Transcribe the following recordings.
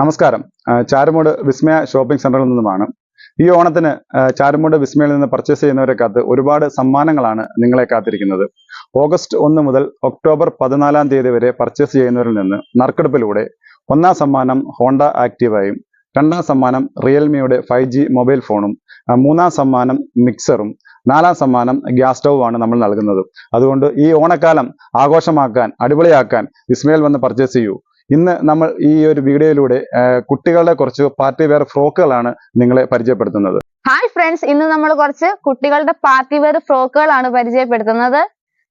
നമസ്കാരം. ചാരുമൂട് വിസ്മയ ഷോപ്പിംഗ് സെന്ററിൽ നിന്നുമാണ്. ഈ ഓണത്തിന് ചാരുമൂട് വിസ്മയിൽ നിന്ന് പർച്ചേസ് ചെയ്യുന്നവരെക്കാത്ത് ഒരുപാട് സമ്മാനങ്ങളാണ് നിങ്ങളെ കാത്തിരിക്കുന്നത്. ഓഗസ്റ്റ് 1 മുതൽ ഒക്ടോബർ 14 തീയതി വരെ പർച്ചേസ് ചെയ്യുന്നവരിൽ നിന്ന് നറുക്കെടുപ്പിലൂടെ ഒന്നാം സമ്മാനം ഹോണ്ട ആക്റ്റീവയും, രണ്ടാം സമ്മാനം റിയൽമിയുടെ 5G മൊബൈൽ ഫോണും, മൂന്നാം സമ്മാനം മിക്സറും, നാലാം സമ്മാനം ഗ്യാസ് സ്റ്റൗവാണ് നമ്മൾ നൽകുന്നത്. അതുകൊണ്ട് ഈ ഓണക്കാലം ആഘോഷമാക്കാൻ, അടിപൊളിയാക്കാൻ വിസ്മയിൽ വന്ന് പർച്ചേസ് ചെയ്യൂ. ഇന്ന് നമ്മൾ ഈ ഒരു വീഡിയോയിലൂടെ കുട്ടികളുടെ കുറച്ച് പാർട്ടി വെയർ ഫ്രോക്കുകളാണ് നിങ്ങളെ പരിചയപ്പെടുത്തുന്നത്. ഹായ് ഫ്രണ്ട്സ്, ഇന്ന് നമ്മൾ കുറച്ച് കുട്ടികളുടെ പാർട്ടി വെയർ ഫ്രോക്കുകളാണ് പരിചയപ്പെടുത്തുന്നത്.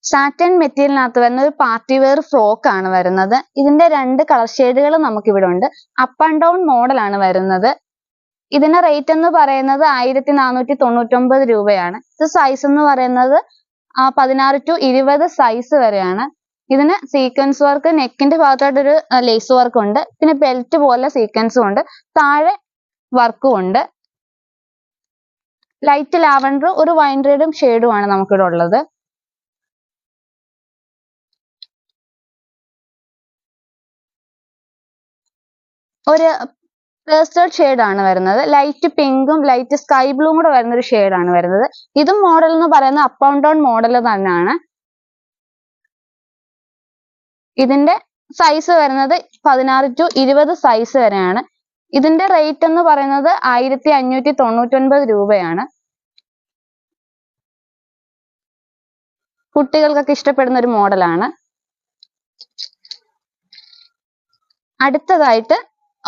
സാറ്റൻ മെറ്റീരിയലിനകത്ത് വരുന്ന ഒരു പാർട്ടി വെയർ ഫ്രോക്ക് ആണ് വരുന്നത്. ഇതിന്റെ രണ്ട് കളർ ഷെയ്ഡുകൾ നമുക്ക് ഇവിടെ ഉണ്ട്. അപ്പ് ആൻഡ് ഡൗൺ മോഡൽ ആണ് വരുന്നത്. ഇതിന്റെ റേറ്റ് എന്ന് പറയുന്നത് 1499 രൂപയാണ്. ഇത് സൈസ് എന്ന് പറയുന്നത് 16 to 20 സൈസ് വരെയാണ്. ഇതിന് സീക്വൻസ് വർക്ക്, നെക്കിന്റെ ഭാഗത്തായിട്ട് ഒരു ലേസ് വർക്ക് ഉണ്ട്. പിന്നെ ബെൽറ്റ് പോലെ സീക്വൻസും ഉണ്ട്. താഴെ വർക്കും ഉണ്ട്. ലൈറ്റ് ലാവൻഡർ ഒരു വൈൻ റെഡും ഷെയ്ഡുമാണ് നമുക്കിവിടെ ഉള്ളത്. ഒരു പേസ്റ്റൽ ഷെയ്ഡ് ആണ് വരുന്നത്. ലൈറ്റ് പിങ്കും ലൈറ്റ് സ്കൈ ബ്ലൂവും കൂടെ വരുന്ന ഒരു ഷെയ്ഡാണ് വരുന്നത്. ഇതും മോഡൽ എന്ന് പറയുന്നത് അപ്പ് ആൻഡ് ഡൗൺ മോഡൽ തന്നെയാണ്. ഇതിന്റെ സൈസ് വരുന്നത് 16 to 20 സൈസ് വരെയാണ്. ഇതിന്റെ റേറ്റ് എന്ന് പറയുന്നത് 1599 രൂപയാണ്. കുട്ടികൾക്കൊക്കെ ഇഷ്ടപ്പെടുന്ന ഒരു മോഡലാണ്. അടുത്തതായിട്ട്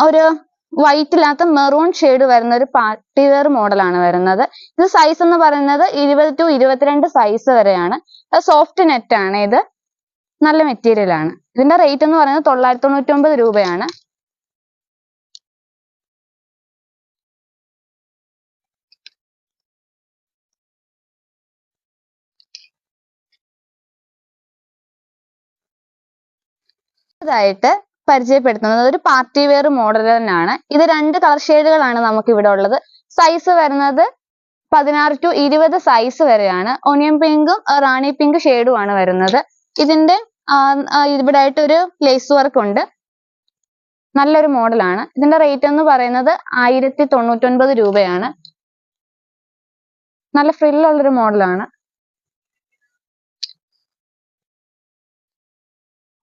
ഒരു വൈറ്റിനകത്ത് മെറൂൺ ഷെയ്ഡ് വരുന്ന ഒരു പാർട്ടി വെയർ മോഡലാണ് വരുന്നത്. ഇത് സൈസ് എന്ന് പറയുന്നത് 20 to 22 സൈസ് വരെയാണ്. സോഫ്റ്റ് നെറ്റ് ആണ്. ഇത് നല്ല മെറ്റീരിയൽ ആണ്. ഇതിന്റെ റേറ്റ് എന്ന് പറയുന്നത് 999 രൂപയാണ്. ായിട്ട് പരിചയപ്പെടുത്തുന്നത് ഒരു പാർട്ടി വെയർ മോഡൽ തന്നെയാണ്. ഇത് രണ്ട് കളർ ഷെയ്ഡുകളാണ് നമുക്ക് ഇവിടെ ഉള്ളത്. സൈസ് വരുന്നത് 16 to 20 സൈസ് വരെയാണ്. ഒനിയൻ പിങ്കും റാണി പിങ്ക് ഷെയ്ഡുമാണ് വരുന്നത്. ഇതിന്റെ ഇവിടെ ആയിട്ട് ഒരു ലേസ് വർക്ക് ഉണ്ട്. നല്ലൊരു മോഡലാണ്. ഇതിന്റെ റേറ്റ് എന്ന് പറയുന്നത് 1099 രൂപയാണ്. നല്ല ഫ്രില്ലുള്ളൊരു മോഡലാണ്.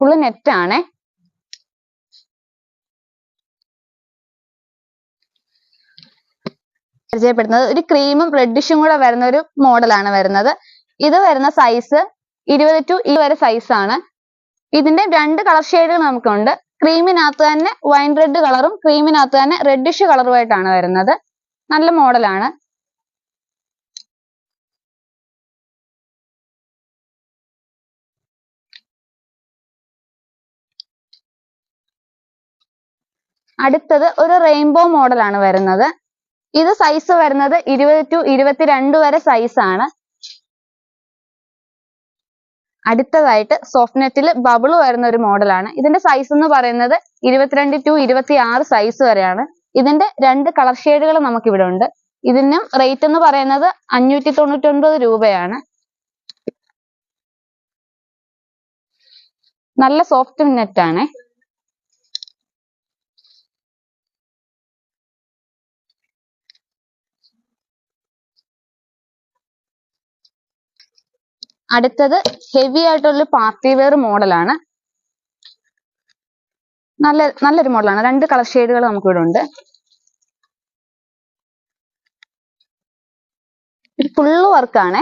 ഫുള്ള് നെറ്റ് ആണേ. പരിചയപ്പെടുന്നത് ഒരു ക്രീമും റെഡിഷും കൂടെ വരുന്ന ഒരു മോഡലാണ് വരുന്നത്. ഇത് വരുന്ന സൈസ് 20 to 20 വരെ സൈസ് ആണ്. ഇതിന്റെ രണ്ട് കളർ ഷെയ്ഡുകൾ നമുക്കുണ്ട്. ക്രീമിനകത്ത് തന്നെ വൈൻ റെഡ് കളറും ക്രീമിനകത്ത് തന്നെ റെഡിഷ് കളറുമായിട്ടാണ് വരുന്നത്. നല്ല മോഡലാണ്. അടുത്തത് ഒരു റെയിൻബോ മോഡലാണ് വരുന്നത്. ഇത് സൈസ് വരുന്നത് 20 to 22 വരെ സൈസ് ആണ്. അടുത്തതായിട്ട് സോഫ്റ്റ് നെറ്റിൽ ബബിൾ വരുന്ന ഒരു മോഡലാണ്. ഇതിന്റെ സൈസ് എന്ന് പറയുന്നത് 22 to 26 സൈസ് വരെയാണ്. ഇതിന്റെ രണ്ട് കളർ ഷെയ്ഡുകൾ നമുക്ക് ഇവിടെ ഉണ്ട്. ഇതിനും റേറ്റ് എന്ന് പറയുന്നത് 599 രൂപയാണ്. നല്ല സോഫ്റ്റ് നെറ്റ് ആണ്. അടുത്തത് ഹെവി ആയിട്ടുള്ള പാർട്ടി വെയർ മോഡലാണ്. നല്ലൊരു മോഡലാണ്. രണ്ട് കളർ ഷെയ്ഡുകൾ നമുക്ക് ഇവിടെ ഉണ്ട്. ഇത് ഫുള്ള് വർക്കാണ്.